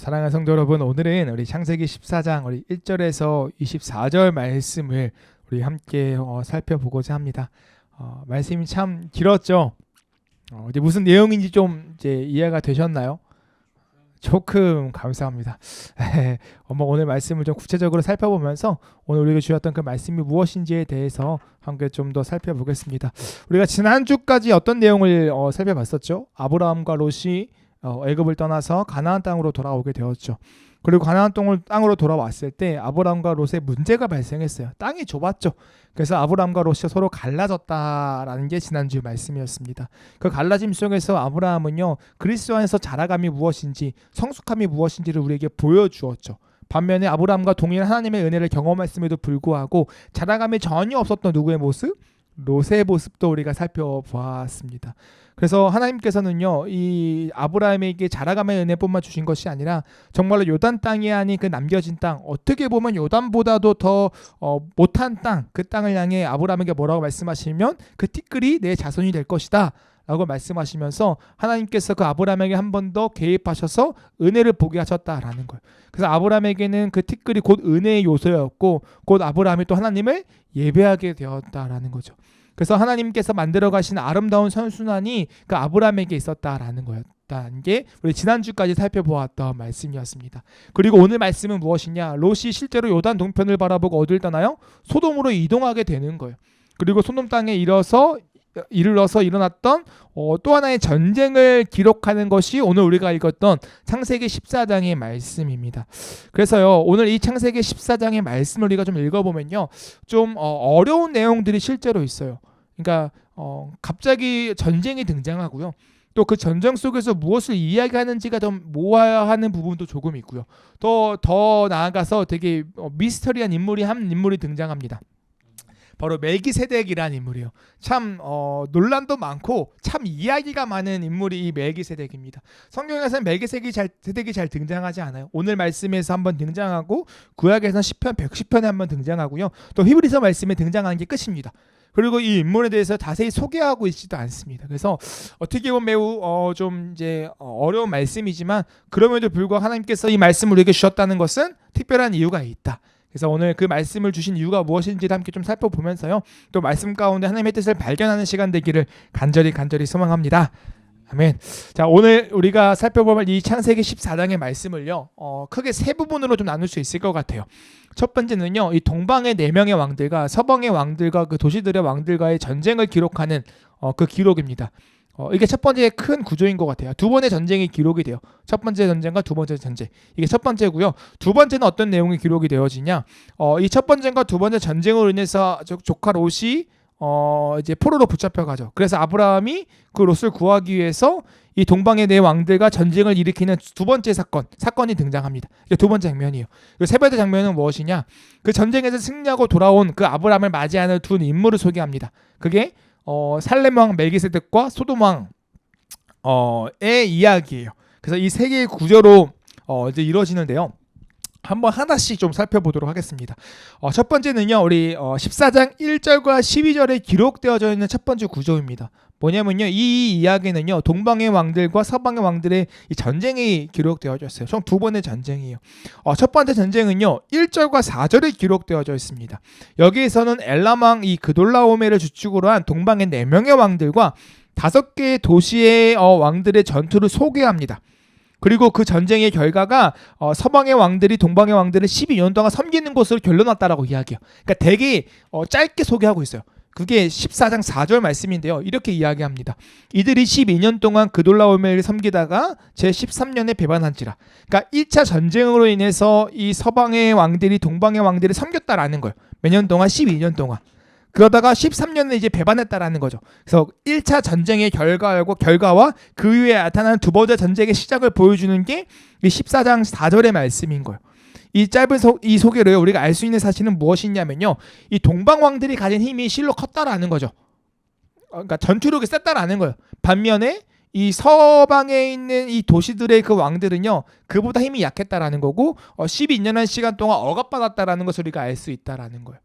사랑하는 성도 여러분, 오늘은 우리 창세기 14장 우리 1절에서 24절 말씀을 우리 함께 살펴보고자 합니다. 말씀이 참 길었죠. 이제 무슨 내용인지 좀 이제 이해가 되셨나요? 조금 감사합니다. 오늘 말씀을 좀 구체적으로 살펴보면서 오늘 우리가 주셨던 그 말씀이 무엇인지에 대해서 함께 좀 더 살펴보겠습니다. 우리가 지난주까지 어떤 내용을 살펴봤었죠? 아브라함과 롯이 애굽을 떠나서 가나안 땅으로 돌아오게 되었죠. 그리고 가나안 땅으로 돌아왔을 때 아브라함과 롯의 문제가 발생했어요. 땅이 좁았죠. 그래서 아브라함과 롯이 서로 갈라졌다라는 게 지난주 말씀이었습니다. 그 갈라짐 속에서 아브라함은요, 그리스도 안에서 자라감이 무엇인지, 성숙함이 무엇인지를 우리에게 보여주었죠. 반면에 아브라함과 동일한 하나님의 은혜를 경험했음에도 불구하고 자라감이 전혀 없었던 누구의 모습? 롯의 모습도 우리가 살펴보았습니다. 그래서 하나님께서는요, 이 아브라함에게 자라감의 은혜뿐만 주신 것이 아니라 정말로 요단 땅이 아닌 그 남겨진 땅, 어떻게 보면 요단보다도 더 못한 땅, 그 땅을 향해 아브라함에게 뭐라고 말씀하시면 그 티끌이 내 자손이 될 것이다 라고 말씀하시면서 하나님께서 그 아브라함에게 한 번 더 개입하셔서 은혜를 보게 하셨다라는 거예요. 그래서 아브라함에게는 그 티끌이 곧 은혜의 요소였고 곧 아브라함이 또 하나님을 예배하게 되었다라는 거죠. 그래서 하나님께서 만들어 가신 아름다운 선순환이 그 아브라함에게 있었다라는 거였다는 게 우리 지난주까지 살펴보았던 말씀이었습니다. 그리고 오늘 말씀은 무엇이냐? 롯이 실제로 요단 동편을 바라보고 어딜 떠나요? 소돔으로 이동하게 되는 거예요. 그리고 소돔 땅에 이르러서 일어났던 또 하나의 전쟁을 기록하는 것이 오늘 우리가 읽었던 창세기 14장의 말씀입니다. 그래서요, 오늘 이 창세기 14장의 말씀을 우리가 좀 읽어보면요, 좀 어려운 내용들이 실제로 있어요. 그러니까 갑자기 전쟁이 등장하고요. 또 그 전쟁 속에서 무엇을 이야기하는지가 좀 모아야 하는 부분도 조금 있고요. 더 나아가서 되게 미스터리한 한 인물이 등장합니다. 바로 멜기세덱이라는 인물이에요. 참 논란도 많고 참 이야기가 많은 인물이 이 멜기세덱입니다. 성경에서는 멜기세덱이 잘 등장하지 않아요. 오늘 말씀에서 한번 등장하고 구약에서는 시편 110편에 한번 등장하고요. 또 히브리서 말씀에 등장하는 게 끝입니다. 그리고 이 인물에 대해서 자세히 소개하고 있지도 않습니다. 그래서 어떻게 보면 매우 좀 이제 어려운 말씀이지만 그럼에도 불구하고 하나님께서 이 말씀을 우리에게 주셨다는 것은 특별한 이유가 있다. 그래서 오늘 그 말씀을 주신 이유가 무엇인지를 함께 좀 살펴보면서요, 또 말씀 가운데 하나님의 뜻을 발견하는 시간 되기를 간절히 소망합니다. 아멘. 자, 오늘 우리가 살펴볼 이 창세기 14장의 말씀을요, 크게 세 부분으로 좀 나눌 수 있을 것 같아요. 첫 번째는요, 이 동방의 4명의 왕들과 서방의 왕들과 그 도시들의 왕들과의 전쟁을 기록하는 그 기록입니다. 이게 첫 번째 큰 구조인 것 같아요. 두 번의 전쟁이 기록이 돼요. 첫 번째 전쟁과 두 번째 전쟁. 이게 첫 번째고요. 두 번째는 어떤 내용이 기록이 되어지냐? 이 첫 번째과 두 번째 전쟁으로 인해서 조카 롯이 이제 포로로 붙잡혀가죠. 그래서 아브라함이 그 롯을 구하기 위해서 이 동방의 4 왕들과 전쟁을 일으키는 두 번째 사건이 등장합니다. 이게 두 번째 장면이에요. 그리고 세 번째 장면은 무엇이냐? 그 전쟁에서 승리하고 돌아온 그 아브라함을 맞이하는 두 인물을 소개합니다. 그게 살렘 왕 멜기세덱과 소돔 왕의 이야기예요. 그래서 이 세 개의 구조로 이제 이루어지는데요. 한번 하나씩 좀 살펴보도록 하겠습니다. 첫 번째는요, 우리 14장 1절과 12절에 기록되어져 있는 첫 번째 구조입니다. 뭐냐면요, 이 이야기는요, 동방의 왕들과 서방의 왕들의 이 전쟁이 기록되어져 있어요. 총 두 번의 전쟁이에요. 첫 번째 전쟁은요, 1절과 4절에 기록되어져 있습니다. 여기에서는 엘람 왕 이 그돌라오메를 주축으로 한 동방의 4명의 왕들과 5개의 도시의 왕들의 전투를 소개합니다. 그리고 그 전쟁의 결과가 서방의 왕들이 동방의 왕들을 12년 동안 섬기는 것으로 결론났다라고 이야기해요. 그러니까 되게 짧게 소개하고 있어요. 그게 14장 4절 말씀인데요. 이렇게 이야기합니다. 이들이 12년 동안 그돌라오메를 섬기다가 제13년에 배반한지라. 그러니까 1차 전쟁으로 인해서 이 서방의 왕들이 동방의 왕들을 섬겼다라는 거예요. 몇 년 동안? 12년 동안. 그러다가 13년에 이제 배반했다라는 거죠. 그래서 1차 전쟁의 결과와 그 이후에 나타나는 두 번째 전쟁의 시작을 보여주는 게 이 14장 4절의 말씀인 거예요. 이 짧은 이 소개로 우리가 알 수 있는 사실은 무엇이냐면요, 이 동방 왕들이 가진 힘이 실로 컸다라는 거죠. 그러니까 전투력이 셌다라는 거예요. 반면에 이 서방에 있는 이 도시들의 그 왕들은요, 그보다 힘이 약했다라는 거고 12년의 시간 동안 억압받았다라는 것을 우리가 알 수 있다라는 거예요.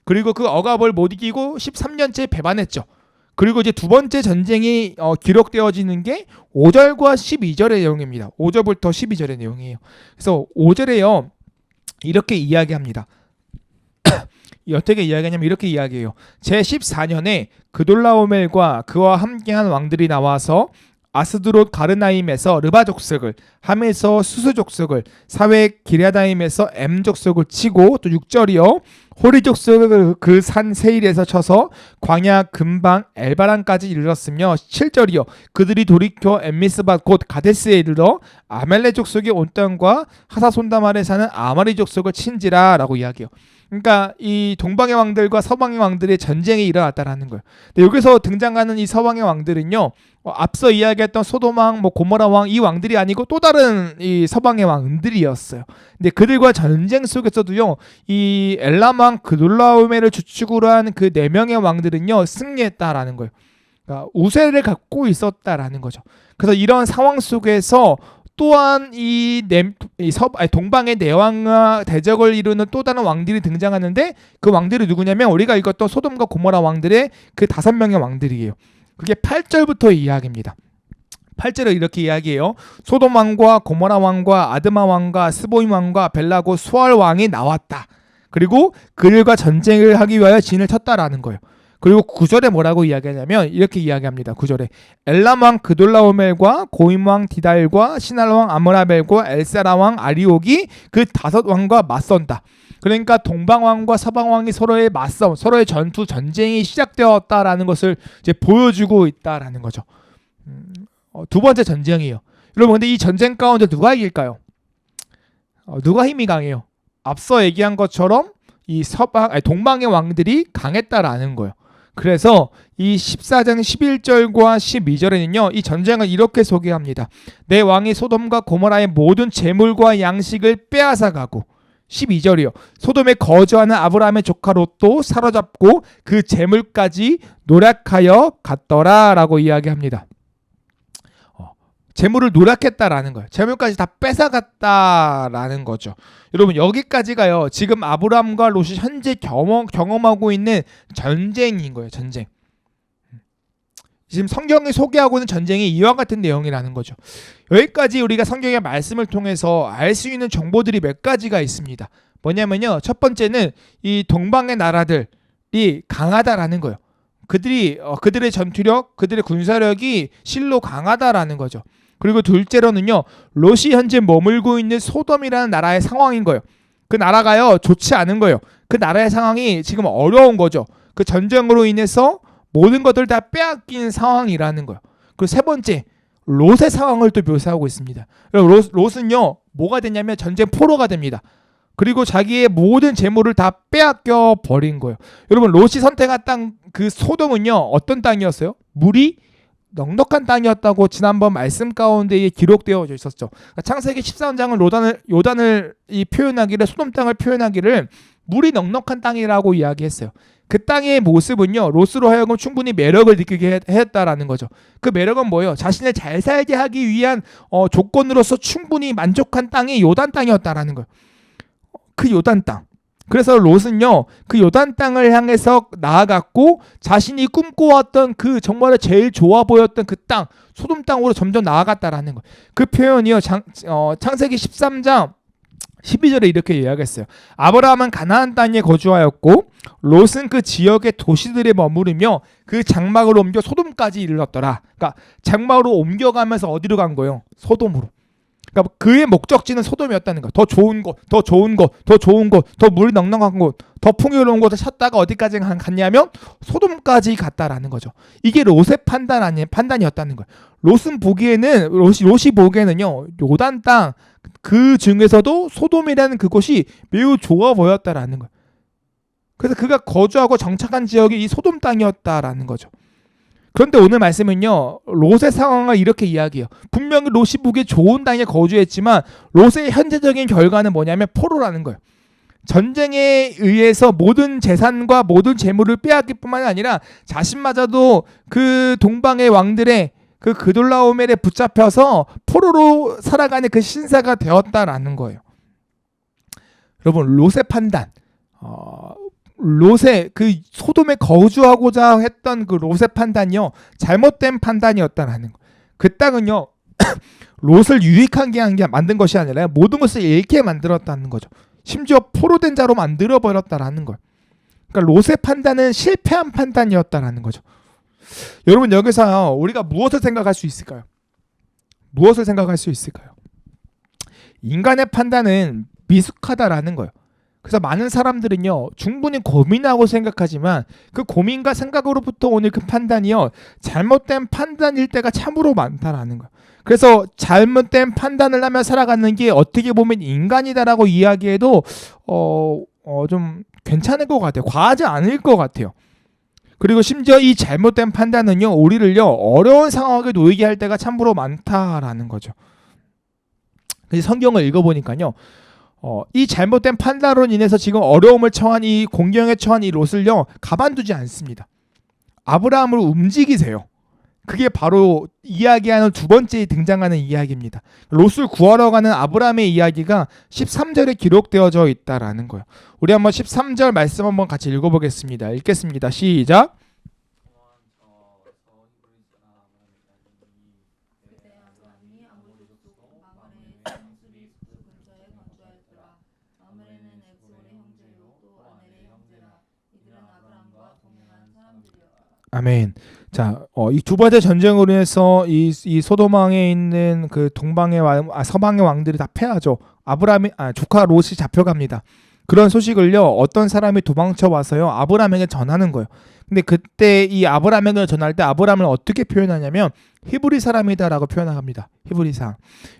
그리고 그 억압을 못 이기고 13년째 배반했죠. 그리고 이제 두 번째 전쟁이 기록되어지는 게 5절과 12절의 내용입니다. 5절부터 12절의 내용이에요. 그래서 5절에요. 이렇게 이야기합니다. 어떻게 이야기하냐면 이렇게 이야기해요. 제14년에 그돌라오멜과 그와 함께한 왕들이 나와서 아스드롯 가르나임에서 르바 족속을, 함에서 수스 족속을, 사회 기랴다임에서 엠 족속을 치고, 또 6절이요. 호리 족속을 그 산 세일에서 쳐서 광야 근방 엘바란까지 이르렀으며, 7절이요. 그들이 돌이켜 엠미스밭 곧 가데스에 이르러 아멜렉 족속의 온 땅과 하사손담 아래 사는 아마리 족속을 친지라라고 이야기해요. 그러니까 이 동방의 왕들과 서방의 왕들의 전쟁이 일어났다라는 거예요. 근데 여기서 등장하는 이 서방의 왕들은요, 앞서 이야기했던 소돔 왕, 고모라 왕, 이 왕들이 아니고 또 다른 이 서방의 왕들이었어요. 근데 그들과 전쟁 속에서도요, 이 엘람 왕 그돌라오멜을 주축으로 한 그 4명의 왕들은요 승리했다라는 거예요. 그러니까 우세를 갖고 있었다라는 거죠. 그래서 이런 상황 속에서 또한 동방의 내왕과 대적을 이루는 또 다른 왕들이 등장하는데, 그 왕들이 누구냐면 우리가 읽었던 소돔과 고모라 왕들의 그 5명의 왕들이에요. 그게 8절부터 이야기입니다. 8절을 이렇게 이야기해요. 소돔 왕과 고모라 왕과 아드마 왕과 스보임 왕과 벨라고 수알 왕이 나왔다. 그리고 그들과 전쟁을 하기 위하여 진을 쳤다라는 거예요. 그리고 9절에 뭐라고 이야기하냐면 이렇게 이야기합니다. 9절에 엘람 왕 그돌라오멜과 고임 왕 디달과 시날 왕 아므라벨과 엘사라 왕 아리옥이 그 5왕과 맞선다. 그러니까 동방 왕과 서방 왕이 서로의 맞싸움, 서로의 전쟁이 시작되었다라는 것을 이제 보여주고 있다라는 거죠. 두 번째 전쟁이에요. 여러분, 근데 이 전쟁 가운데 누가 이길까요? 누가 힘이 강해요? 앞서 얘기한 것처럼 이 동방의 왕들이 강했다라는 거예요. 그래서 이 14장 11절과 12절에는요, 이 전쟁을 이렇게 소개합니다. 내 왕이 소돔과 고모라의 모든 재물과 양식을 빼앗아가고, 12절이요. 소돔에 거주하는 아브라함의 조카 롯도 사로잡고 그 재물까지 노략하여 갔더라라고 이야기합니다. 재물을 노략했다라는 거예요. 재물까지 다 뺏어갔다라는 거죠. 여러분, 여기까지가요, 지금 아브라함과 롯이 현재 경험하고 있는 전쟁인 거예요. 전쟁. 지금 성경이 소개하고 있는 전쟁이 이와 같은 내용이라는 거죠. 여기까지 우리가 성경의 말씀을 통해서 알 수 있는 정보들이 몇 가지가 있습니다. 뭐냐면요, 첫 번째는 이 동방의 나라들이 강하다라는 거예요. 그들의 전투력, 그들의 군사력이 실로 강하다라는 거죠. 그리고 둘째로는요, 롯이 현재 머물고 있는 소돔이라는 나라의 상황인 거예요. 그 나라가요, 좋지 않은 거예요. 그 나라의 상황이 지금 어려운 거죠. 그 전쟁으로 인해서 모든 것들을 다 빼앗긴 상황이라는 거예요. 그리고 세 번째, 롯의 상황을 또 묘사하고 있습니다. 롯은요, 뭐가 됐냐면 전쟁 포로가 됩니다. 그리고 자기의 모든 재물을 다 빼앗겨 버린 거예요. 여러분, 롯이 선택한 땅, 그 소돔은요, 어떤 땅이었어요? 물이 넉넉한 땅이었다고 지난번 말씀 가운데에 기록되어져 있었죠. 그러니까 창세기 13장은 요단을 표현하기를, 소돔 땅을 표현하기를 물이 넉넉한 땅이라고 이야기했어요. 그 땅의 모습은요, 롯으로 하여금 충분히 매력을 느끼게 했다라는 거죠. 그 매력은 뭐예요? 자신을 잘 살게 하기 위한 조건으로서 충분히 만족한 땅이 요단 땅이었다라는 거예요. 그 요단 땅. 그래서 롯은요, 그 요단 땅을 향해서 나아갔고, 자신이 꿈꿔왔던 그 정말 제일 좋아 보였던 그 땅, 소돔 땅으로 점점 나아갔다라는 거예요. 그 표현이요, 창세기 13장 12절에 이렇게 이야기했어요. 아브라함은 가나안 땅에 거주하였고 롯은 그 지역의 도시들에 머무르며 그 장막을 옮겨 소돔까지 이르렀더라. 그러니까 장막으로 옮겨가면서 어디로 간 거예요? 소돔으로. 그러니까 그의 목적지는 소돔이었다는 거예요. 더 좋은 곳, 더 좋은 곳, 더 좋은 곳, 더 물이 넉넉한 곳, 더 풍요로운 곳을 찾다가 어디까지 갔냐면 소돔까지 갔다라는 거죠. 이게 롯의 판단이었다는 거예요. 롯이 보기에는요, 요단 땅 그 중에서도 소돔이라는 그곳이 매우 좋아 보였다라는 거예요. 그래서 그가 거주하고 정착한 지역이 이 소돔 땅이었다라는 거죠. 그런데 오늘 말씀은요, 롯의 상황을 이렇게 이야기해요. 분명히 롯이 보기에 좋은 땅에 거주했지만 롯의 현재적인 결과는 뭐냐면 포로라는 거예요. 전쟁에 의해서 모든 재산과 모든 재물을 빼앗길 뿐만 아니라 자신마저도 그 동방의 왕들의 그 그돌라오멜에 붙잡혀서 포로로 살아가는 그 신사가 되었다라는 거예요. 여러분, 롯의 판단, 롯의 그 소돔에 거주하고자 했던 그 롯의 판단이요 잘못된 판단이었다라는 거. 그 땅은요 롯을 유익하게 만든 것이 아니라 모든 것을 잃게 만들었다는 거죠. 심지어 포로된 자로 만들어 버렸다라는 걸. 그러니까 롯의 판단은 실패한 판단이었다라는 거죠. 여러분 여기서 우리가 무엇을 생각할 수 있을까요? 무엇을 생각할 수 있을까요? 인간의 판단은 미숙하다라는 거예요. 그래서 많은 사람들은요 충분히 고민하고 생각하지만 그 고민과 생각으로부터 오는 그 판단이요 잘못된 판단일 때가 참으로 많다라는 거예요. 그래서 잘못된 판단을 하며 살아가는 게 어떻게 보면 인간이다라고 이야기해도 좀 괜찮을 것 같아요. 과하지 않을 것 같아요. 그리고 심지어 이 잘못된 판단은요 우리를요 어려운 상황에 놓이게 할 때가 참으로 많다라는 거죠. 그래서 성경을 읽어보니까요 이 잘못된 판단으로 인해서 지금 어려움을 처한 이 공경에 처한 이 롯을요 가만두지 않습니다. 아브라함을 움직이세요. 그게 바로 이야기하는 두 번째 등장하는 이야기입니다. 롯을 구하러 가는 아브라함의 이야기가 13절에 기록되어져 있다라는 거예요. 우리 한번 13절 말씀 한번 같이 읽어보겠습니다. 읽겠습니다. 시작. 아멘. 자, 이 두 번째 전쟁으로 인해서 이 소돔왕에 있는 그 동방의 서방의 왕들이 다 패하죠. 아브라함의 조카 롯이 잡혀갑니다. 그런 소식을요 어떤 사람이 도망쳐 와서요 아브라함에게 전하는 거예요. 근데 그때 이 아브라함에게 전할 때 아브라함을 어떻게 표현하냐면 히브리 사람이다라고 표현합니다. 히브리 사람.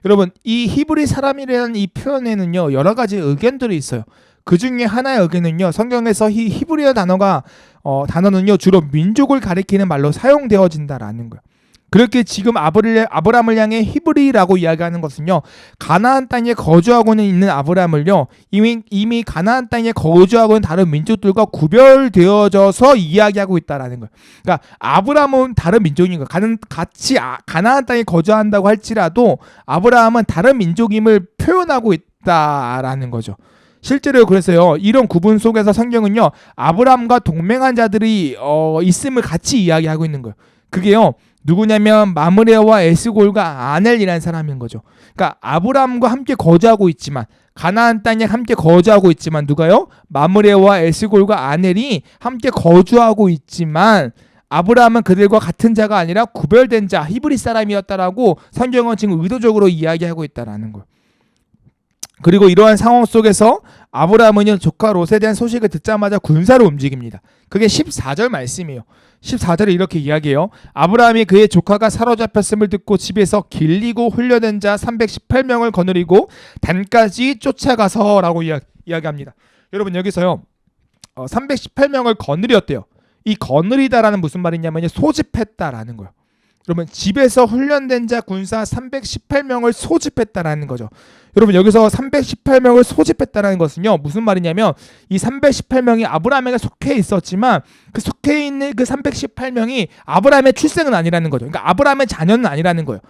여러분 이 히브리 사람이라는 이 표현에는요 여러 가지 의견들이 있어요. 그 중에 하나의 의견은요 성경에서 이 히브리어 단어는요 주로 민족을 가리키는 말로 사용되어진다라는 거예요. 그렇게 지금 아브라함을 향해 히브리라고 이야기하는 것은요 가나안 땅에 거주하고는 있는 아브라함을요 이미 가나안 땅에 거주하고 있는 다른 민족들과 구별되어져서 이야기하고 있다라는 거예요. 그러니까 아브라함은 다른 민족인 거예요. 같이 가나안 땅에 거주한다고 할지라도 아브라함은 다른 민족임을 표현하고 있다라는 거죠. 실제로 그래서요 이런 구분 속에서 성경은요 아브라함과 동맹한 자들이 있음을 같이 이야기하고 있는 거예요. 그게요 누구냐면 마므레와 에스골과 아넬이라는 사람인 거죠. 그러니까 아브라함과 함께 거주하고 있지만 가나안 땅에 함께 거주하고 있지만 누가요? 마므레와 에스골과 아넬이 함께 거주하고 있지만 아브라함은 그들과 같은 자가 아니라 구별된 자 히브리 사람이었다라고 성경은 지금 의도적으로 이야기하고 있다라는 거예요. 그리고 이러한 상황 속에서 아브라함은 조카 롯에 대한 소식을 듣자마자 군사로 움직입니다. 그게 14절 말씀이에요. 14절에 이렇게 이야기해요. 아브라함이 그의 조카가 사로잡혔음을 듣고 집에서 길리고 훈련된 자 318명을 거느리고 단까지 쫓아가서 라고 이야기합니다. 여러분 여기서요 318명을 거느렸대요. 이 거느리다라는 무슨 말이냐면 소집했다라는 거예요. 여러분 집에서 훈련된 자 군사 318명을 소집했다라는 거죠. 여러분 여기서 318명을 소집했다는 것은요 무슨 말이냐면 이 318명이 아브라함에게 속해 있었지만 그 속해 있는 그 318명이 아브라함의 출생은 아니라는 거죠. 그러니까 아브라함의 자녀는 아니라는 거예요.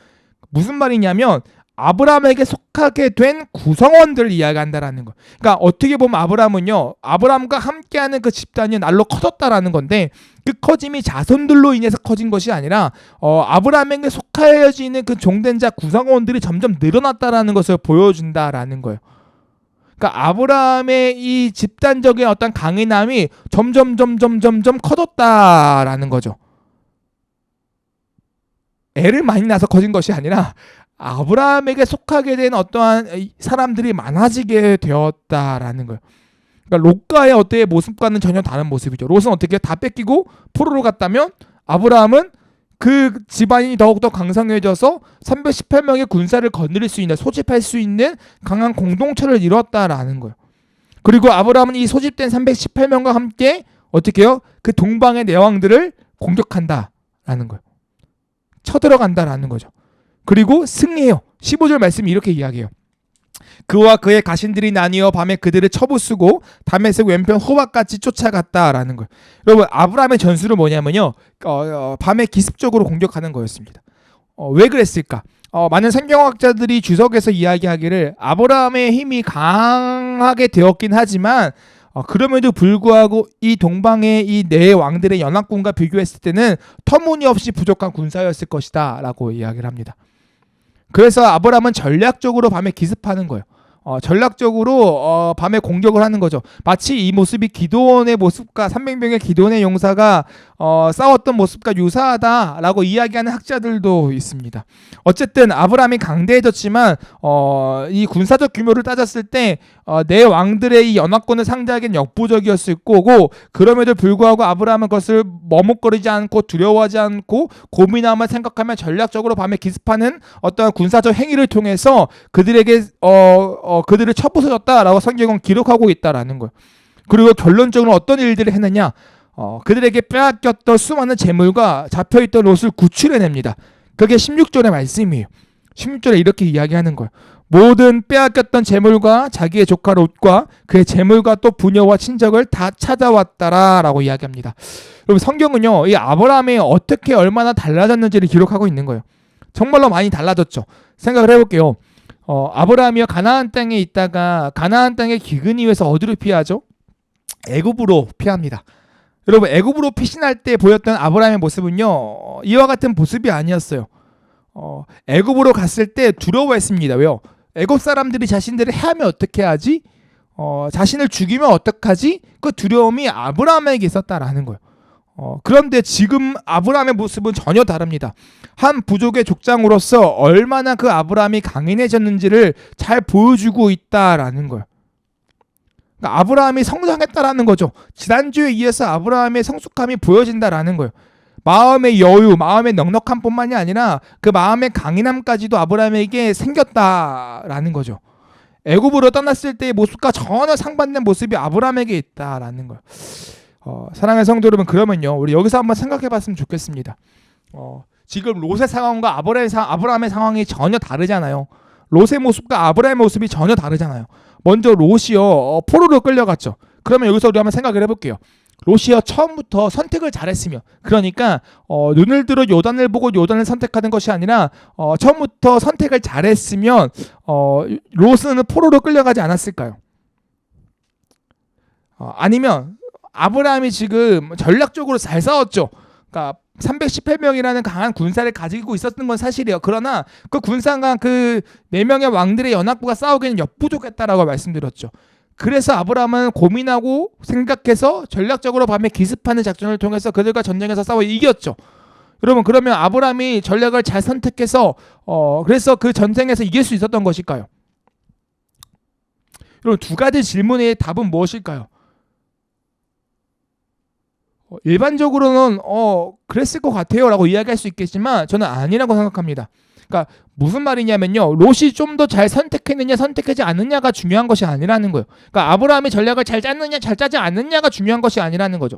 무슨 말이냐면 아브라함에게 속하게 된 구성원들을 이야기한다라는 거. 그러니까 어떻게 보면 아브라함은요 아브라함과 함께하는 그 집단이 날로 커졌다라는 건데 그 커짐이 자손들로 인해서 커진 것이 아니라 아브라함에게 속하여지는 그 종된 자 구성원들이 점점 늘어났다라는 것을 보여준다라는 거예요. 그러니까 아브라함의 이 집단적인 어떤 강인함이 점점 커졌다라는 거죠. 애를 많이 낳아서 커진 것이 아니라 아브라함에게 속하게 된 어떠한 사람들이 많아지게 되었다라는 거예요. 그러니까 롯과의 어때의 모습과는 전혀 다른 모습이죠. 롯은 어떻게 다 뺏기고 포로로 갔다면 아브라함은 그 집안이 더욱더 강성해져서 318명의 군사를 거느릴 수 있는 소집할 수 있는 강한 공동체를 이뤘다라는 거예요. 그리고 아브라함은 이 소집된 318명과 함께 어떻게 해요? 그 동방의 내왕들을 공격한다라는 거예요. 쳐들어간다라는 거죠. 그리고 승리해요. 15절 말씀이 이렇게 이야기해요. 그와 그의 가신들이 나뉘어 밤에 그들을 쳐부수고 다메섹 왼편 호박같이 쫓아갔다라는 거예요. 여러분 아브라함의 전술은 뭐냐면요. 밤에 기습적으로 공격하는 거였습니다. 왜 그랬을까? 많은 성경학자들이 주석에서 이야기하기를 아브라함의 힘이 강하게 되었긴 하지만 그럼에도 불구하고 이 동방의 이 네 왕들의 연합군과 비교했을 때는 터무니없이 부족한 군사였을 것이다 라고 이야기를 합니다. 그래서 아브라함은 전략적으로 밤에 기습하는 거예요. 전략적으로 밤에 공격을 하는 거죠. 마치 이 모습이 기드온의 모습과 300명의 기드온의 용사가 싸웠던 모습과 유사하다라고 이야기하는 학자들도 있습니다. 어쨌든 아브라함이 강대해졌지만 이 군사적 규모를 따졌을 때 네 왕들의 이 연합군을 상대하기엔 역부족이었을 거고, 그럼에도 불구하고 아브라함은 그것을 머뭇거리지 않고 두려워하지 않고 고민하며 생각하며 전략적으로 밤에 기습하는 어떤 군사적 행위를 통해서 그들에게 그들을 쳐부숴줬다라고 성경은 기록하고 있다라는 거예요. 그리고 결론적으로 어떤 일들을 했느냐? 그들에게 빼앗겼던 수많은 재물과 잡혀있던 롯을 구출해냅니다. 그게 16절의 말씀이에요. 16절에 이렇게 이야기하는 거예요. 모든 빼앗겼던 재물과 자기의 조카 롯과 그의 재물과 또 부녀와 친척을 다 찾아왔다라고 이야기합니다. 여러분, 성경은요, 이 아브라함이 어떻게 얼마나 달라졌는지를 기록하고 있는 거예요. 정말로 많이 달라졌죠. 생각을 해볼게요. 아브라함이요, 가나안 땅에 있다가 가나안 땅의 기근이 위해서 어디로 피하죠? 애굽으로 피합니다. 여러분, 애굽으로 피신할 때 보였던 아브라함의 모습은요, 이와 같은 모습이 아니었어요. 애굽으로 갔을 때 두려워했습니다. 왜요? 애굽 사람들이 자신들을 해하면 어떻게 하지? 자신을 죽이면 어떡하지? 그 두려움이 아브라함에게 있었다라는 거예요. 그런데 지금 아브라함의 모습은 전혀 다릅니다. 한 부족의 족장으로서 얼마나 그 아브라함이 강인해졌는지를 잘 보여주고 있다라는 거예요. 그러니까 아브라함이 성장했다라는 거죠. 지난주에 이어서 아브라함의 성숙함이 보여진다라는 거예요. 마음의 여유, 마음의 넉넉함뿐만이 아니라 그 마음의 강인함까지도 아브라함에게 생겼다라는 거죠. 애굽으로 떠났을 때의 모습과 전혀 상반된 모습이 아브라함에게 있다라는 거예요. 사랑하는 성도 여러분, 그러면요, 우리 여기서 한번 생각해봤으면 좋겠습니다. 지금 롯의 상황과 아브라함의 상황이 전혀 다르잖아요. 롯의 모습과 아브라함의 모습이 전혀 다르잖아요. 먼저 롯이요, 포로로 끌려갔죠. 그러면 여기서 우리 한번 생각을 해볼게요. 롯이요, 처음부터 선택을 잘했으면, 그러니까 눈을 들어 요단을 보고 요단을 선택하는 것이 아니라 처음부터 선택을 잘했으면 롯은 포로로 끌려가지 않았을까요? 아니면 아브라함이 지금 전략적으로 잘 싸웠죠. 그러니까 318명이라는 강한 군사를 가지고 있었던 건 사실이에요. 그러나 그 군사가 그 4명의 왕들의 연합부가 싸우기에는 역부족했다라고 말씀드렸죠. 그래서 아브라함은 고민하고 생각해서 전략적으로 밤에 기습하는 작전을 통해서 그들과 전쟁에서 싸워 이겼죠. 여러분, 그러면 아브라함이 전략을 잘 선택해서 그래서 그 전쟁에서 이길 수 있었던 것일까요? 여러분, 두 가지 질문의 답은 무엇일까요? 일반적으로는 그랬을 것 같아요 라고 이야기할 수 있겠지만 저는 아니라고 생각합니다. 그러니까 무슨 말이냐면요, 롯이 좀 더 잘 선택했느냐 선택하지 않느냐가 중요한 것이 아니라는 거예요. 그러니까 아브라함이 전략을 잘 짰느냐 잘 짜지 않느냐가 중요한 것이 아니라는 거죠.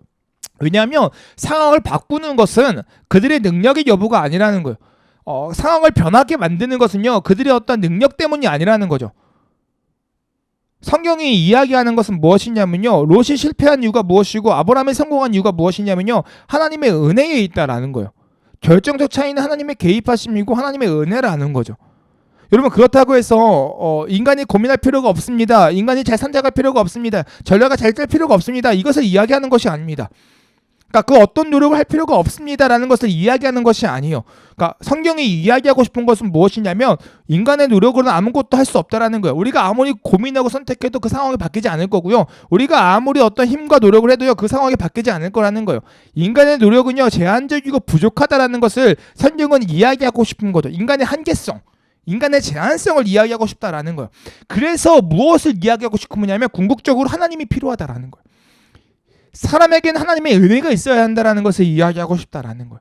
왜냐하면 상황을 바꾸는 것은 그들의 능력의 여부가 아니라는 거예요. 상황을 변하게 만드는 것은요, 그들의 어떤 능력 때문이 아니라는 거죠. 성경이 이야기하는 것은 무엇이냐면요, 롯이 실패한 이유가 무엇이고 아브라함이 성공한 이유가 무엇이냐면요, 하나님의 은혜에 있다라는 거예요. 결정적 차이는 하나님의 개입하심이고 하나님의 은혜라는 거죠. 여러분, 그렇다고 해서 인간이 고민할 필요가 없습니다. 인간이 잘 선택할 필요가 없습니다. 전략을 잘 짤 필요가 없습니다. 이것을 이야기하는 것이 아닙니다. 그러니까 그 어떤 노력을 할 필요가 없습니다라는 것을 이야기하는 것이 아니에요. 그러니까 성경이 이야기하고 싶은 것은 무엇이냐면 인간의 노력으로는 아무것도 할 수 없다라는 거예요. 우리가 아무리 고민하고 선택해도 그 상황이 바뀌지 않을 거고요. 우리가 아무리 어떤 힘과 노력을 해도요, 그 상황이 바뀌지 않을 거라는 거예요. 인간의 노력은요, 제한적이고 부족하다라는 것을 성경은 이야기하고 싶은 거죠. 인간의 한계성, 인간의 제한성을 이야기하고 싶다라는 거예요. 그래서 무엇을 이야기하고 싶으냐면 궁극적으로 하나님이 필요하다라는 거예요. 사람에게는 하나님의 은혜가 있어야 한다는 것을 이야기하고 싶다라는 거예요.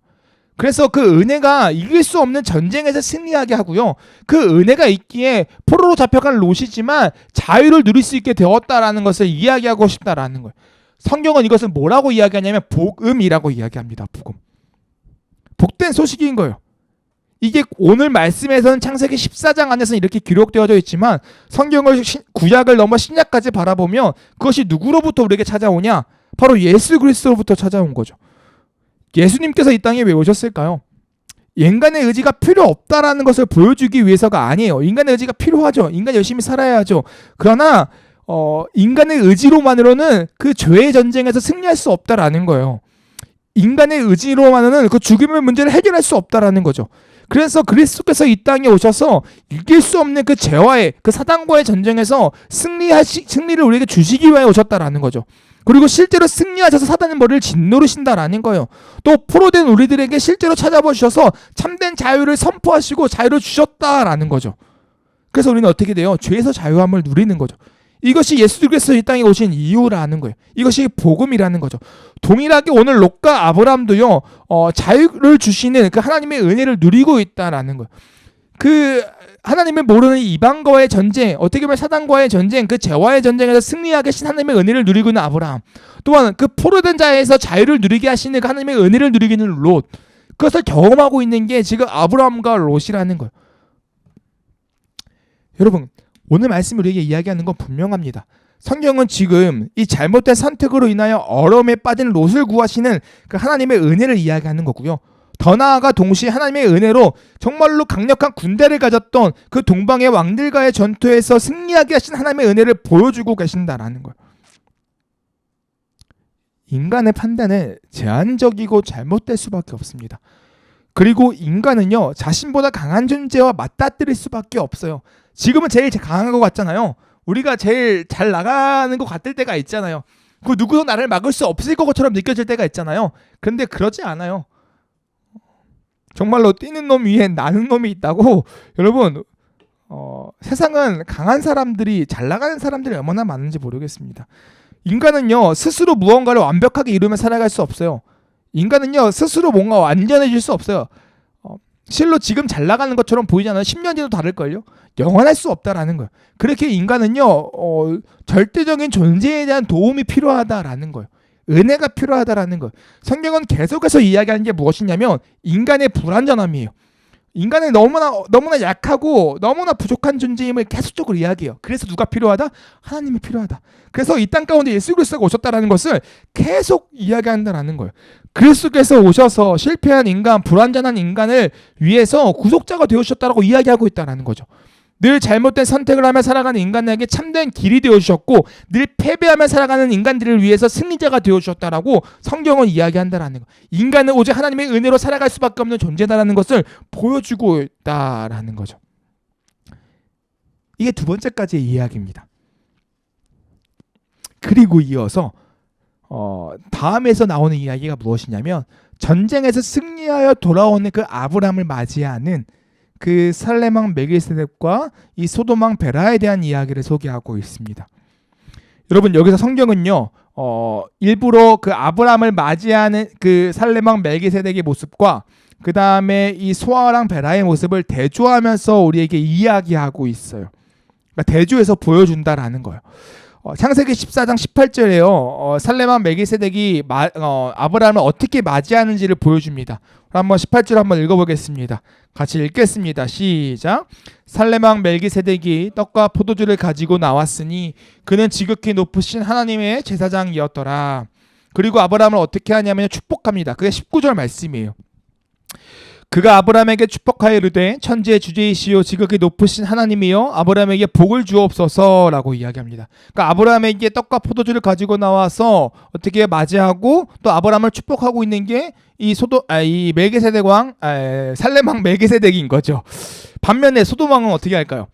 그래서 그 은혜가 이길 수 없는 전쟁에서 승리하게 하고요, 그 은혜가 있기에 포로로 잡혀간 롯이지만 자유를 누릴 수 있게 되었다라는 것을 이야기하고 싶다라는 거예요. 성경은 이것을 뭐라고 이야기하냐면 복음이라고 이야기합니다. 복음. 복된 소식인 거예요. 이게 오늘 말씀에서는 창세기 14장 안에서는 이렇게 기록되어져 있지만 성경을 구약을 넘어 신약까지 바라보면 그것이 누구로부터 우리에게 찾아오냐? 바로 예수 그리스도로부터 찾아온 거죠. 예수님께서 이 땅에 왜 오셨을까요? 인간의 의지가 필요 없다라는 것을 보여주기 위해서가 아니에요. 인간의 의지가 필요하죠. 인간이 열심히 살아야죠. 그러나 인간의 의지로만으로는 그 죄의 전쟁에서 승리할 수 없다라는 거예요. 인간의 의지로만은 그 죽음의 문제를 해결할 수 없다라는 거죠. 그래서 그리스도께서 이 땅에 오셔서 이길 수 없는 그 죄와의 그 사단과의 전쟁에서 승리를 우리에게 주시기 위해 오셨다라는 거죠. 그리고 실제로 승리하셔서 사단의 머리를 짓누르신다라는 거예요. 또 포로된 우리들에게 실제로 찾아보셔서 참된 자유를 선포하시고 자유를 주셨다라는 거죠. 그래서 우리는 어떻게 돼요? 죄에서 자유함을 누리는 거죠. 이것이 예수님께서 이 땅에 오신 이유라는 거예요. 이것이 복음이라는 거죠. 동일하게 오늘 롯과 아브라함도요, 자유를 주시는 그 하나님의 은혜를 누리고 있다라는 거예요. 그 하나님을 모르는 이방과의 전쟁, 어떻게 보면 사단과의 전쟁, 그 죄와의 전쟁에서 승리하게 하신 하나님의 은혜를 누리고 있는 아브라함, 또한 그 포로된 자에서 자유를 누리게 하시는 그 하나님의 은혜를 누리고 있는 롯, 그것을 경험하고 있는 게 지금 아브라함과 롯이라는 거예요. 여러분, 오늘 말씀 우리에게 이야기하는 건 분명합니다. 성경은 지금 이 잘못된 선택으로 인하여 어려움에 빠진 롯을 구하시는 그 하나님의 은혜를 이야기하는 거고요. 더 나아가 동시에 하나님의 은혜로 정말로 강력한 군대를 가졌던 그 동방의 왕들과의 전투에서 승리하게 하신 하나님의 은혜를 보여주고 계신다라는 거예요. 인간의 판단은 제한적이고 잘못될 수밖에 없습니다. 그리고 인간은요, 자신보다 강한 존재와 맞닥뜨릴 수밖에 없어요. 지금은 제일 강한 것 같잖아요. 우리가 제일 잘 나가는 것 같을 때가 있잖아요. 그 누구도 나를 막을 수 없을 것처럼 느껴질 때가 있잖아요. 그런데 그러지 않아요. 정말로 뛰는 놈 위에 나는 놈이 있다고. 여러분, 세상은 강한 사람들이, 잘 나가는 사람들이 얼마나 많은지 모르겠습니다. 인간은요, 스스로 무언가를 완벽하게 이루며 살아갈 수 없어요. 인간은요, 스스로 뭔가 완전해질 수 없어요. 실로 지금 잘 나가는 것처럼 보이잖아요. 10년 뒤도 다를걸요. 영원할 수 없다라는 거예요. 그렇게 인간은요, 절대적인 존재에 대한 도움이 필요하다라는 거예요. 은혜가 필요하다라는 거예요. 성경은 계속해서 이야기하는 게 무엇이냐면 인간의 불완전함이에요. 인간은 너무나 약하고 너무나 부족한 존재임을 계속적으로 이야기해요. 그래서 누가 필요하다? 하나님이 필요하다. 그래서 이 땅 가운데 예수 그리스도가 오셨다라는 것을 계속 이야기한다라는 거예요. 그리스도께서 오셔서 실패한 인간, 불완전한 인간을 위해서 구속자가 되어주셨다라고 이야기하고 있다라는 거죠. 늘 잘못된 선택을 하며 살아가는 인간에게 참된 길이 되어주셨고 늘 패배하며 살아가는 인간들을 위해서 승리자가 되어주셨다라고 성경은 이야기한다라는 거. 인간은 오직 하나님의 은혜로 살아갈 수밖에 없는 존재다라는 것을 보여주고 있다라는 거죠. 이게 두 번째까지의 이야기입니다. 그리고 이어서 다음에서 나오는 이야기가 무엇이냐면 전쟁에서 승리하여 돌아오는 그 아브라함을 맞이하는 그 살렘왕 멜기세덱과 이 소돔 왕 베라에 대한 이야기를 소개하고 있습니다. 여러분, 여기서 성경은요, 일부러 그 아브라함을 맞이하는 그 살렘왕 멜기세덱의 모습과 그 다음에 이 소아랑 베라의 모습을 대조하면서 우리에게 이야기하고 있어요. 그러니까 대조해서 보여준다라는 거예요. 창세기 14장 18절에요. 살렘왕 멜기세덱이 아브라함을 어떻게 맞이하는지를 보여줍니다. 한번 18절 한번 읽어보겠습니다. 같이 읽겠습니다. 시작. 살렘왕 멜기세덱이 떡과 포도주를 가지고 나왔으니 그는 지극히 높으신 하나님의 제사장이었더라. 그리고 아브라함을 어떻게 하냐면 축복합니다. 그게 19절 말씀이에요. 그가 아브라함에게 축복하여 이르되 천지의 주제이시오 지극히 높으신 하나님이여 아브라함에게 복을 주옵소서라고 이야기합니다. 그러니까 아브라함에게 떡과 포도주를 가지고 나와서 어떻게 맞이하고 또 아브라함을 축복하고 있는 게 이 멜기세덱 왕, 살렘 왕 멜기세덱인 거죠. 반면에 소돔 왕은 어떻게 할까요?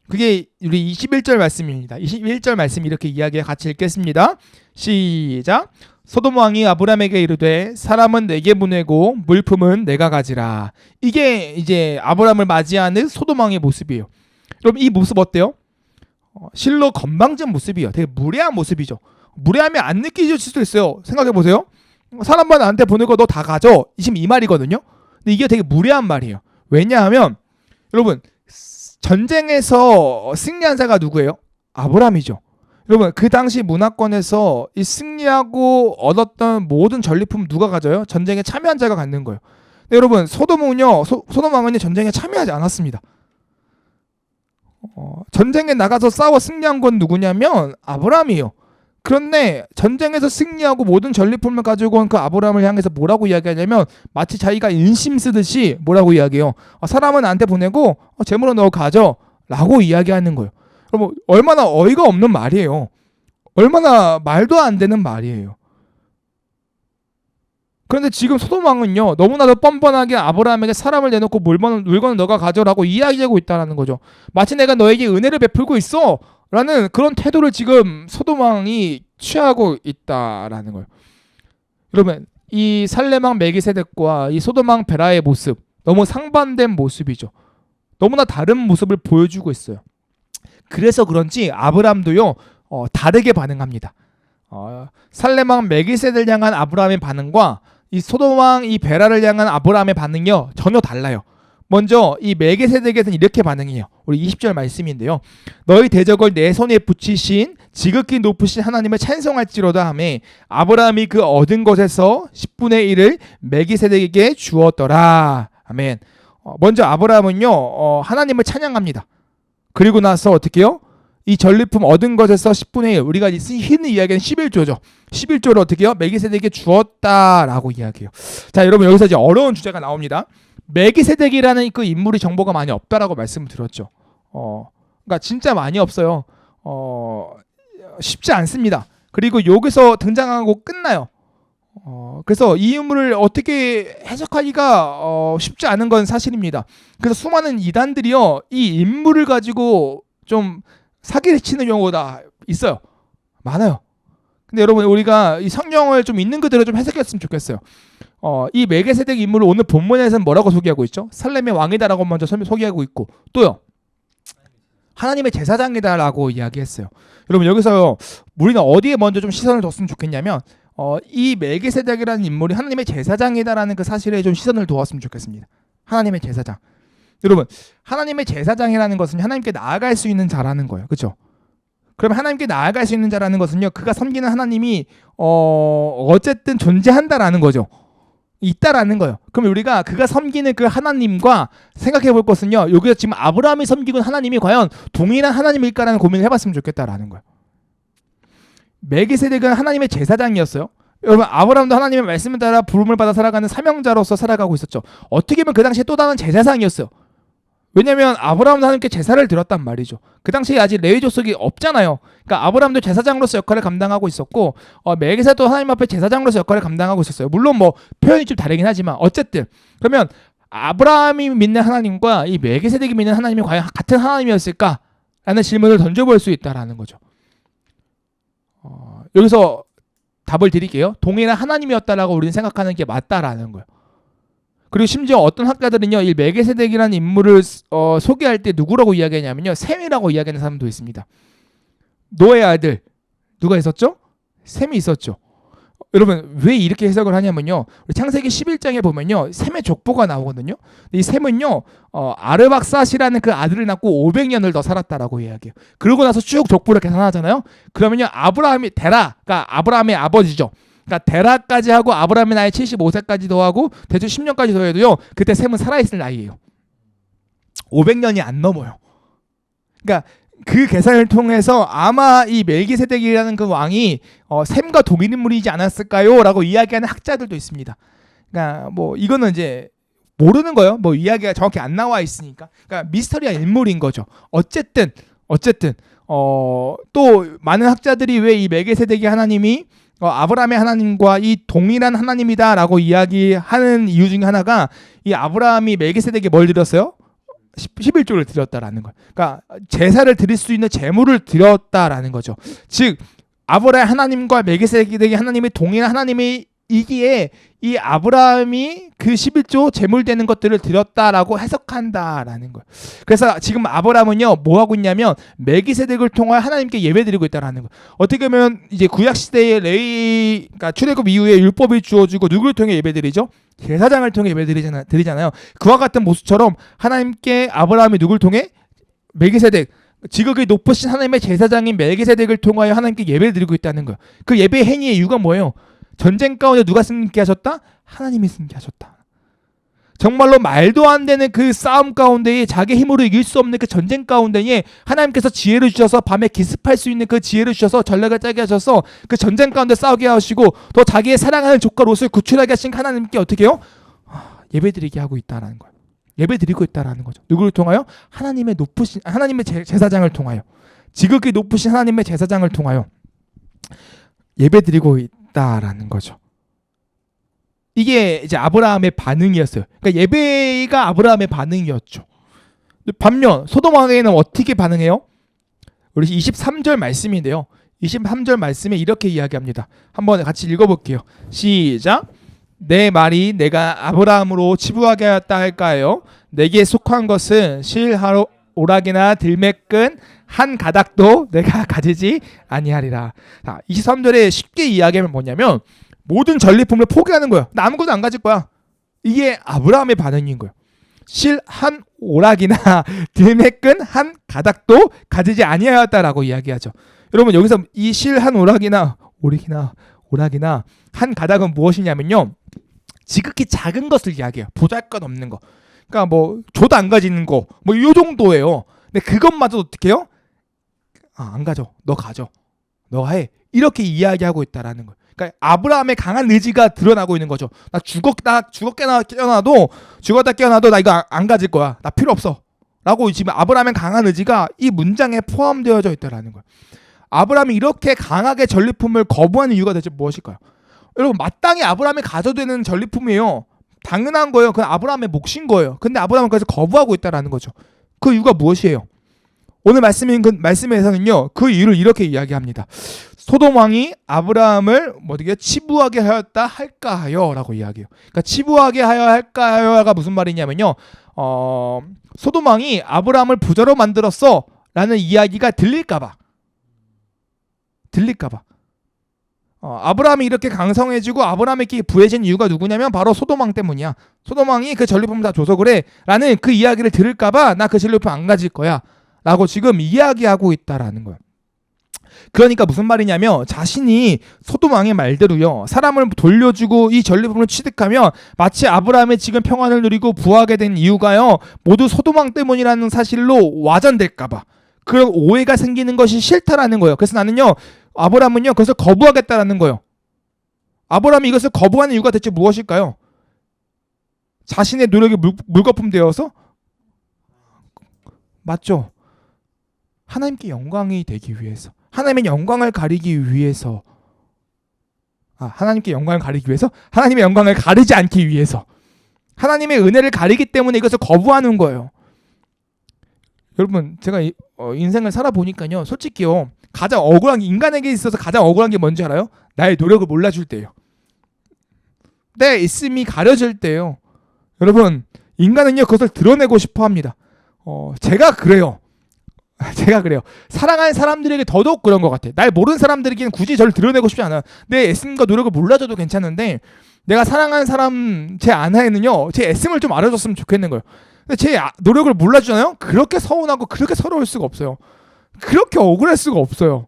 그게 우리 21절 말씀입니다. 21절 말씀 이렇게 이야기 같이 읽겠습니다. 시작. 소돔 왕이 아브라함에게 이르되 사람은 내게 보내고 물품은 내가 가지라. 이게 이제 아브라함을 맞이하는 소돔 왕의 모습이에요. 그럼 이 모습 어때요? 실로 건방진 모습이에요. 되게 무례한 모습이죠. 무례함이 안 느껴질 수도 있어요. 생각해 보세요. 사람만 나한테 보내고 너 다 가져. 지금 이 말이거든요. 근데 이게 되게 무례한 말이에요. 왜냐하면 여러분 전쟁에서 승리한 자가 누구예요? 아브라함이죠. 여러분 그 당시 문화권에서 이 승리하고 얻었던 모든 전리품 누가 가져요? 전쟁에 참여한 자가 갖는 거예요. 근데 여러분 소돔은요, 소돔 왕은요 전쟁에 참여하지 않았습니다. 전쟁에 나가서 싸워 승리한 건 누구냐면 아브라함이에요. 그런데 전쟁에서 승리하고 모든 전리품을 가지고 온 그 아브라함을 향해서 뭐라고 이야기하냐면 마치 자기가 인심 쓰듯이 뭐라고 이야기해요. 사람은 나한테 보내고 재물은 너 가져 라고 이야기하는 거예요. 여러분 얼마나 어이가 없는 말이에요. 얼마나 말도 안 되는 말이에요. 그런데 지금 소돔왕은요 너무나도 뻔뻔하게 아브라함에게 사람을 내놓고 물건은 너가 가져라고 이야기하고 있다는 거죠. 마치 내가 너에게 은혜를 베풀고 있어 라는 그런 태도를 지금 소돔왕이 취하고 있다라는 거예요. 여러분 이 살렘왕 멜기세덱과 이 소돔왕 베라의 모습 너무 상반된 모습이죠. 너무나 다른 모습을 보여주고 있어요. 그래서 그런지 아브라함도요 다르게 반응합니다. 살렘왕 멜기세덱을 향한 아브라함의 반응과 이 소돔왕 이 베라를 향한 아브라함의 반응이요 전혀 달라요. 먼저 이 멜기세덱에서는 이렇게 반응해요. 우리 20절 말씀인데요. 너희 대적을 내 손에 붙이신 지극히 높으신 하나님을 찬송할지로다 하매 아브라함이 그 얻은 것에서 10분의 1을 멜기세덱에게 주었더라. 아멘. 먼저 아브라함은요 하나님을 찬양합니다. 그리고 나서 어떻게 해요? 이 전리품 얻은 것에서 10분의 1 우리가 흔히 이야기하는 11조죠. 11조를 어떻게 해요? 멜기세덱에게 주었다라고 이야기해요. 자 여러분 여기서 이제 어려운 주제가 나옵니다. 멜기세덱이라는 그 인물이 정보가 많이 없다라고 말씀을 드렸죠. 그러니까 진짜 많이 없어요. 쉽지 않습니다. 그리고 여기서 등장하고 끝나요. 그래서 이 인물을 어떻게 해석하기가 쉽지 않은 건 사실입니다. 그래서 수많은 이단들이요 이 인물을 가지고 좀 사기를 치는 경우가 있어요. 많아요. 근데 여러분 우리가 이 성경을 좀 있는 그대로 좀 해석했으면 좋겠어요. 이 멜기세덱 인물을 오늘 본문에서는 뭐라고 소개하고 있죠? 살렘의 왕이다라고 먼저 소개하고 있고 또요 하나님의 제사장이다라고 이야기했어요. 여러분 여기서 우리는 어디에 먼저 좀 시선을 뒀으면 좋겠냐면 이 멜기세덱이라는 인물이 하나님의 제사장이다라는 그 사실에 좀 시선을 두었으면 좋겠습니다. 하나님의 제사장. 여러분 하나님의 제사장이라는 것은 하나님께 나아갈 수 있는 자라는 거예요. 그렇죠? 그러면 하나님께 나아갈 수 있는 자라는 것은요 그가 섬기는 하나님이 어쨌든 존재한다라는 거죠. 있다라는 거예요. 그럼 우리가 그가 섬기는 그 하나님과 생각해 볼 것은요 여기서 지금 아브라함이 섬기고 있는 하나님이 과연 동일한 하나님일까라는 고민을 해봤으면 좋겠다라는 거예요. 멜기세덱은 하나님의 제사장이었어요. 여러분 아브라함도 하나님의 말씀을 따라 부름을 받아 살아가는 사명자로서 살아가고 있었죠. 어떻게 보면 그 당시에 또 다른 제사장이었어요. 왜냐하면 아브라함도 하나님께 제사를 드렸단 말이죠. 그 당시에 아직 레위 족속이 없잖아요. 그러니까 아브라함도 제사장으로서 역할을 감당하고 있었고 멜기세덱도 하나님 앞에 제사장으로서 역할을 감당하고 있었어요. 물론 뭐 표현이 좀 다르긴 하지만 어쨌든 그러면 아브라함이 믿는 하나님과 이 멜기세덱이 믿는 하나님이 과연 같은 하나님이었을까라는 질문을 던져볼 수 있다라는 거죠. 여기서 답을 드릴게요. 동일한 하나님이었다라고 우리는 생각하는 게 맞다라는 거예요. 그리고 심지어 어떤 학자들은요, 이 멜기세덱이라는 인물을 소개할 때 누구라고 이야기하냐면요, 셈이라고 이야기하는 사람도 있습니다. 노의 아들 누가 있었죠? 셈이 있었죠. 여러분 왜 이렇게 해석을 하냐면요, 우리 창세기 11장에 보면요, 셈의 족보가 나오거든요. 이 셈은요, 아르박삿이라는 그 아들을 낳고 500년을 더 살았다라고 이야기해요. 그러고 나서 쭉 족보를 계산하잖아요. 그러면요, 아브라함이 데라가 아브라함의 아버지죠. 그러니까 데라까지 하고 아브라함의 나이 75세까지 더하고 대충 10년까지 더해도요, 그때 셈은 살아있을 나이예요. 500년이 안 넘어요. 그러니까 그 계산을 통해서 아마 이 멜기세덱이라는 그 왕이 셈과 동일 인물이지 않았을까요? 라고 이야기하는 학자들도 있습니다. 그러니까 뭐 이거는 이제 모르는 거예요. 뭐 이야기가 정확히 안 나와 있으니까. 그러니까 미스터리한 인물인 거죠. 어쨌든 또 많은 학자들이 왜 이 멜기세덱이 하나님이 아브라함의 하나님과 이 동일한 하나님이다라고 이야기하는 이유 중에 하나가, 이 아브라함이 멜기세덱에 뭘 드렸어요? 11조를 드렸다라는 거예요. 그러니까 제사를 드릴 수 있는 제물을 드렸다라는 거죠. 즉 아브라함 하나님과 멜기세덱이 하나님이 동일한 하나님이기에 이 아브라함이 그 11조 제물되는 것들을 드렸다라고 해석한다라는 거예요. 그래서 지금 아브라함은요, 뭐 하고 있냐면 멜기세덱을 통하여 하나님께 예배드리고 있다라는 거예요. 어떻게 보면 이제 구약 시대의 그러니까 출애굽 이후에 율법이 주어지고 누구를 통해 예배드리죠? 제사장을 통해 예배드리잖아요. 그와 같은 모습처럼 하나님께 아브라함이 누구를 통해? 멜기세덱, 지극히 높으신 하나님의 제사장인 멜기세덱을 통하여 하나님께 예배를 드리고 있다는 거예요. 그 예배 행위의 이유가 뭐예요? 전쟁 가운데 누가 승리케 하셨다? 하나님이 승리케 하셨다. 정말로 말도 안 되는 그 싸움 가운데에 자기 힘으로 이길 수 없는 그 전쟁 가운데에 하나님께서 지혜를 주셔서 밤에 기습할 수 있는 그 지혜를 주셔서 전략을 짜게 하셔서 그 전쟁 가운데 싸우게 하시고 또 자기의 사랑하는 조카 롯을 구출하게 하신 하나님께 어떻게 해요? 예배드리게 하고 있다라는 거예요. 예배드리고 있다라는 거죠. 누구를 통하여? 하나님의 제사장을 통하여. 지극히 높으신 하나님의 제사장을 통하여 예배드리고 있다라는 거죠. 이게 이제 아브라함의 반응이었어요. 그러니까 예배가 아브라함의 반응이었죠. 반면 소돔 왕에는 어떻게 반응해요? 우리 23절 말씀인데요. 23절 말씀에 이렇게 이야기합니다. 한번 같이 읽어볼게요. 시작. 내 말이 내가 아브라함으로 치부하게 하였다 할까요? 내게 속한 것은 실 오락이나 들매끈 한 가닥도 내가 가지지 아니하리라. 23절에 쉽게 이야기하면 뭐냐면 모든 전리품을 포기하는 거예요. 나 아무것도 안 가질 거야. 이게 아브라함의 반응인 거예요. 실 한 오락이나 들매끈 한 가닥도 가지지 아니하였다라고 이야기하죠. 여러분 여기서 이 실 한 오락이나 한 가닥은 무엇이냐면요. 지극히 작은 것을 이야기해요. 보잘것없는 거. 그러니까 뭐 줘도 안 가지는 거. 뭐 이 정도예요. 근데 그것마저 어떻게 해요? 안 가져. 너 가져. 너가 해. 이렇게 이야기하고 있다라는 거예요. 그러니까 아브라함의 강한 의지가 드러나고 있는 거죠. 나 죽었다 깨어나도 나 이거 안 가질 거야. 나 필요 없어. 라고 지금 아브라함의 강한 의지가 이 문장에 포함되어져 있다라는 거예요. 아브라함이 이렇게 강하게 전리품을 거부하는 이유가 대체 무엇일까요? 여러분 마땅히 아브라함이 가져야 되는 전리품이에요. 당연한 거예요. 그건 아브라함의 몫인 거예요. 근데 아브라함은 그래서 거부하고 있다라는 거죠. 그 이유가 무엇이에요? 오늘 말씀에서는요. 그 이유를 이렇게 이야기합니다. 소돔 왕이 아브라함을 어떻게 치부하게 하였다 할까 하여라고 이야기해요. 그러니까 치부하게 하여 할까 하여가 무슨 말이냐면요. 소돔 왕이 아브라함을 부자로 만들었어라는 이야기가 들릴까봐. 아브라함이 이렇게 강성해지고 아브라함에게 부해진 이유가 누구냐면 바로 소돔 왕 때문이야. 소돔 왕이 그 전리품 다 줘서 그래 라는 그 이야기를 들을까봐 나 그 전리품 안 가질 거야 라고 지금 이야기하고 있다라는 거예요. 그러니까 무슨 말이냐면 자신이 소돔 왕의 말대로요. 사람을 돌려주고 이 전리품을 취득하면 마치 아브라함의 지금 평안을 누리고 부하게 된 이유가요. 모두 소돔 왕 때문이라는 사실로 와전될까봐. 그런 오해가 생기는 것이 싫다라는 거예요. 그래서 나는요. 아브라함은요. 그것을 거부하겠다라는 거예요. 아브라함이 이것을 거부하는 이유가 대체 무엇일까요? 자신의 노력이 물거품 되어서? 맞죠? 하나님께 영광이 되기 위해서. 하나님의 영광을 가리기 위해서. 하나님께 영광을 가리기 위해서? 하나님의 영광을 가리지 않기 위해서. 하나님의 은혜를 가리기 때문에 이것을 거부하는 거예요. 여러분 제가 인생을 살아보니까요. 솔직히요. 가장 억울한 게 인간에게 있어서 가장 억울한 게 뭔지 알아요? 나의 노력을 몰라줄 때예요. 내 있음이 가려질 때예요. 여러분 인간은요. 그것을 드러내고 싶어 합니다. 제가 그래요. 사랑하는 사람들에게 더더욱 그런 것 같아요. 날 모르는 사람들에게는 굳이 저를 드러내고 싶지 않아요. 내 애씀과 노력을 몰라줘도 괜찮은데 내가 사랑하는 사람 제 아내는요. 제 애씀을 좀 알아줬으면 좋겠는 거예요. 근데 제 노력을 몰라주잖아요. 그렇게 서운하고 그렇게 서러울 수가 없어요. 그렇게 억울할 수가 없어요.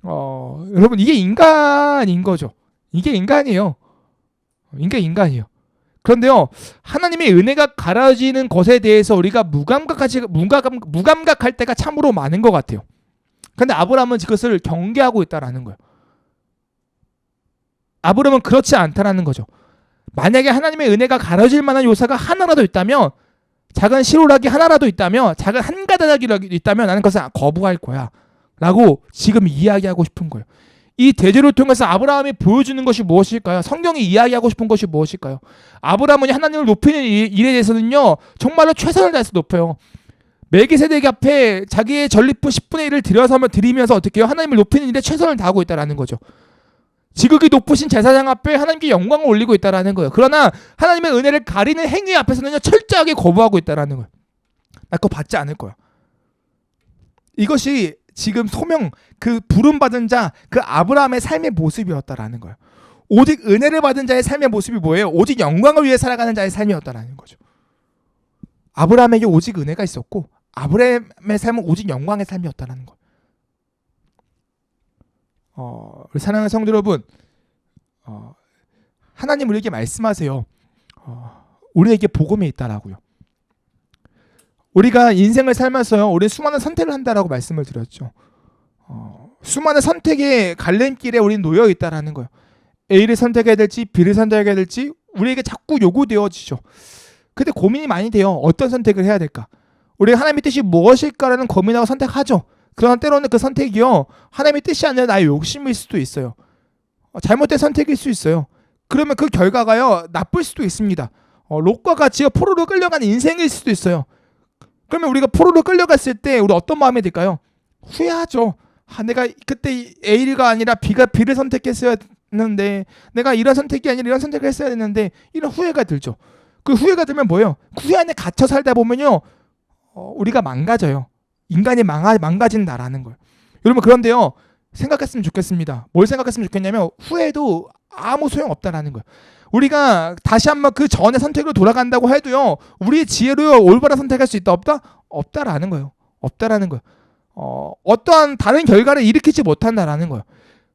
여러분 이게 인간인 거죠. 이게 인간이에요. 이게 인간이에요. 그런데요, 하나님의 은혜가 가려지는 것에 대해서 우리가 무감각할 때가 참으로 많은 것 같아요. 그런데 아브라함은 그것을 경계하고 있다라는 거예요. 아브라함은 그렇지 않다라는 거죠. 만약에 하나님의 은혜가 가려질 만한 요소가 하나라도 있다면, 작은 실오락이 하나라도 있다면, 작은 한 가닥이라도 있다면 나는 그것을 거부할 거야 라고 지금 이야기하고 싶은 거예요. 이 대조를 통해서 아브라함이 보여주는 것이 무엇일까요? 성경이 이야기하고 싶은 것이 무엇일까요? 아브라함은 하나님을 높이는 일에 대해서는요, 정말로 최선을 다해서 높여요. 멜기세덱 앞에 자기의 전리품 10분의 1을 드리면서 어떻게 해요? 하나님을 높이는 일에 최선을 다하고 있다는 거죠. 지극히 높으신 제사장 앞에 하나님께 영광을 올리고 있다는 거예요. 그러나 하나님의 은혜를 가리는 행위 앞에서는요, 철저하게 거부하고 있다는 거예요. 나 그거 받지 않을 거야. 이것이 지금 소명, 그 부름받은 자, 그 아브라함의 삶의 모습이었다라는 거예요. 오직 은혜를 받은 자의 삶의 모습이 뭐예요? 오직 영광을 위해 살아가는 자의 삶이었다라는 거죠. 아브라함에게 오직 은혜가 있었고 아브라함의 삶은 오직 영광의 삶이었다라는 거예요. 우리 사랑하는 성도 여러분, 하나님 우리에게 말씀하세요. 우리에게 복음이 있다라고요. 우리가 인생을 살면서요, 우리 수많은 선택을 한다라고 말씀을 드렸죠. 수많은 선택의 갈림길에 우리는 놓여 있다라는 거예요. A를 선택해야 될지 B를 선택해야 될지 우리에게 자꾸 요구되어지죠. 근데 고민이 많이 돼요. 어떤 선택을 해야 될까? 우리가 하나님의 뜻이 무엇일까라는 고민하고 선택하죠. 그러나 때로는 그 선택이요 하나님의 뜻이 아니라 나의 욕심일 수도 있어요. 잘못된 선택일 수 있어요. 그러면 그 결과가요 나쁠 수도 있습니다. 롯과 같이 포로로 끌려간 인생일 수도 있어요. 그러면 우리가 포로로 끌려갔을 때 우리 어떤 마음이 들까요? 후회하죠. 내가 그때 A가 아니라 B를 선택했어야 했는데, 내가 이런 선택이 아니라 이런 선택을 했어야 했는데, 이런 후회가 들죠. 그 후회가 들면 뭐예요? 후회 안에 갇혀 살다 보면요 우리가 망가져요. 인간이 망가진다라는 거예요. 여러분 그런데요 생각했으면 좋겠습니다. 뭘 생각했으면 좋겠냐면 후회도 아무 소용없다라는 거예요. 우리가 다시 한번 그 전의 선택으로 돌아간다고 해도요 우리의 지혜로 올바른 선택할 수 있다 없다? 없다라는 거예요. 없다라는 거예요. 어떠한 다른 결과를 일으키지 못한다라는 거예요.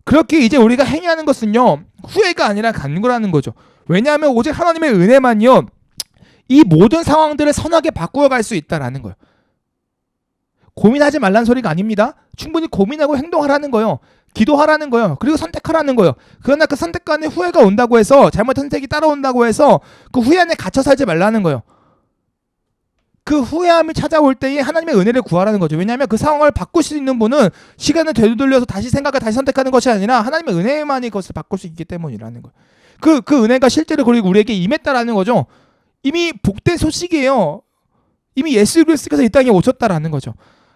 그렇게 이제 우리가 행위하는 것은요 후회가 아니라 간구라는 거죠. 왜냐하면 오직 하나님의 은혜만이요 이 모든 상황들을 선하게 바꾸어갈 수 있다라는 거예요. 고민하지 말라는 소리가 아닙니다. 충분히 고민하고 행동하라는 거예요. 기도하라는 거예요. 그리고 선택하라는 거예요. 그러나 그 선택 간에 후회가 온다고 해서, 잘못한 선택이 따라온다고 해서 그 후회 안에 갇혀 살지 말라는 거예요. 그 후회함이 찾아올 때에 하나님의 은혜를 구하라는 거죠. 왜냐하면 그 상황을 바꿀 수 있는 분은 시간을 되돌려서 다시 생각을 다시 선택하는 것이 아니라 하나님의 은혜만이 그것을 바꿀 수 있기 때문이라는 거예요. 그 은혜가 실제로 그리고 우리에게 임했다라는 거죠. 이미 복된 소식이에요. 이미 예수 그리스도께서 이 땅에 오셨다라는 거죠.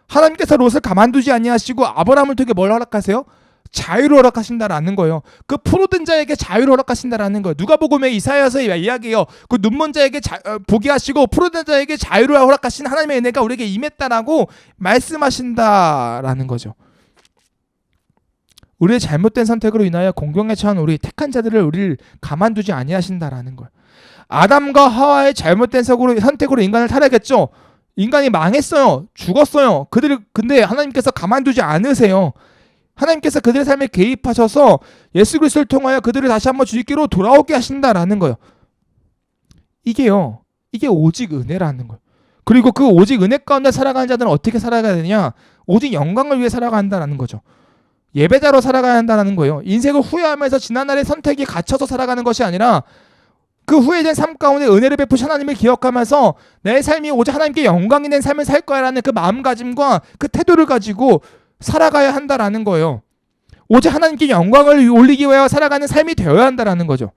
하나님께서 롯을 가만두지 아니하시고 아브라함을 통해 뭘 허락하세요? 자유를 허락하신다라는 거예요. 그 포로된 자에게 자유를 허락하신다라는 거예요. 누가복음의 이사야서 이야기해요. 그 눈먼 자에게 보게 하시고 포로된 자에게 자유를 허락하신 하나님의 은혜가 우리에게 임했다라고 말씀하신다라는 거죠. 우리의 잘못된 선택으로 인하여 공경에 처한 우리 택한 자들을 우리를 가만두지 아니하신다라는 거예요. 아담과 하와의 잘못된 선택으로 인간을 타락했죠. 인간이 망했어요. 죽었어요. 근데 하나님께서 가만두지 않으세요. 하나님께서 그들의 삶에 개입하셔서 예수 그리스도를 통하여 그들을 다시 한번 주님께로 돌아오게 하신다라는 거예요. 이게 오직 은혜라는 거예요. 그리고 그 오직 은혜 가운데 살아가는 자들은 어떻게 살아가야 되냐? 오직 영광을 위해 살아간다라는 거죠. 예배자로 살아가야 한다는 거예요. 인생을 후회하면서 지난날의 선택에 갇혀서 살아가는 것이 아니라 그 후회된 삶 가운데 은혜를 베푸신 하나님을 기억하면서 내 삶이 오직 하나님께 영광이 된 삶을 살 거야라는 그 마음가짐과 그 태도를 가지고 살아가야 한다라는 거예요. 오직 하나님께 영광을 올리기 위하여 살아가는 삶이 되어야 한다라는 거죠.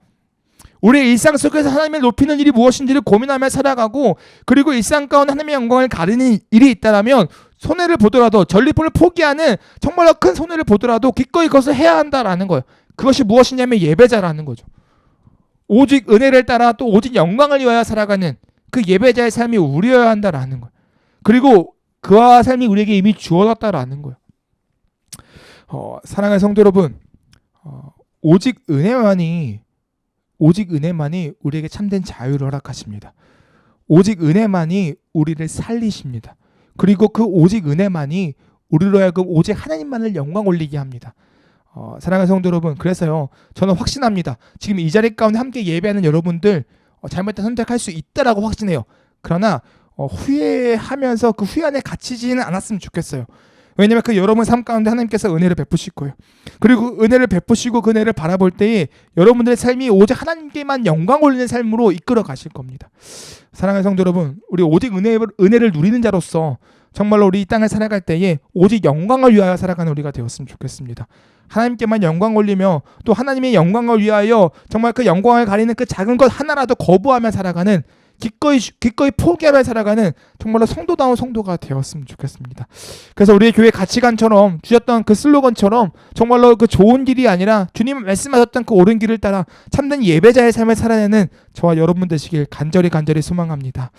우리의 일상 속에서 하나님을 높이는 일이 무엇인지를 고민하며 살아가고, 그리고 일상 가운데 하나님의 영광을 가리는 일이 있다라면 손해를 보더라도, 전리품을 포기하는 정말로 큰 손해를 보더라도 기꺼이 그것을 해야 한다라는 거예요. 그것이 무엇이냐면 예배자라는 거죠. 오직 은혜를 따라 또 오직 영광을 위하여 살아가는 그 예배자의 삶이 우리여야 한다라는 거예요. 그리고 그와 삶이 우리에게 이미 주어졌다라는 거예요. 사랑하는 성도 여러분, 오직 은혜만이 우리에게 참된 자유를 허락하십니다. 오직 은혜만이 우리를 살리십니다. 그리고 그 오직 은혜만이 우리로 하여금 오직 하나님만을 영광 올리게 합니다. 사랑하는 성도 여러분, 그래서요 저는 확신합니다. 지금 이 자리 가운데 함께 예배하는 여러분들 잘못된 선택할 수 있다라고 확신해요. 그러나 후회하면서 그 후회 안에 갇히지는 않았으면 좋겠어요. 왜냐하면 그 여러분 삶 가운데 하나님께서 은혜를 베푸실 거예요. 그리고 은혜를 베푸시고 그 은혜를 바라볼 때에 여러분들의 삶이 오직 하나님께만 영광 올리는 삶으로 이끌어 가실 겁니다. 사랑하는 성도 여러분, 우리 오직 은혜를 누리는 자로서 정말로 우리 이 땅을 살아갈 때에 오직 영광을 위하여 살아가는 우리가 되었으면 좋겠습니다. 하나님께만 영광 올리며 또 하나님의 영광을 위하여 정말 그 영광을 가리는 그 작은 것 하나라도 거부하며 살아가는, 기꺼이 포기하며 살아가는 정말로 성도다운 성도가 되었으면 좋겠습니다. 그래서 우리의 교회 가치관처럼 주셨던 그 슬로건처럼 정말로 그 좋은 길이 아니라 주님 말씀하셨던 그 옳은 길을 따라 참된 예배자의 삶을 살아내는 저와 여러분 되시길 간절히 소망합니다.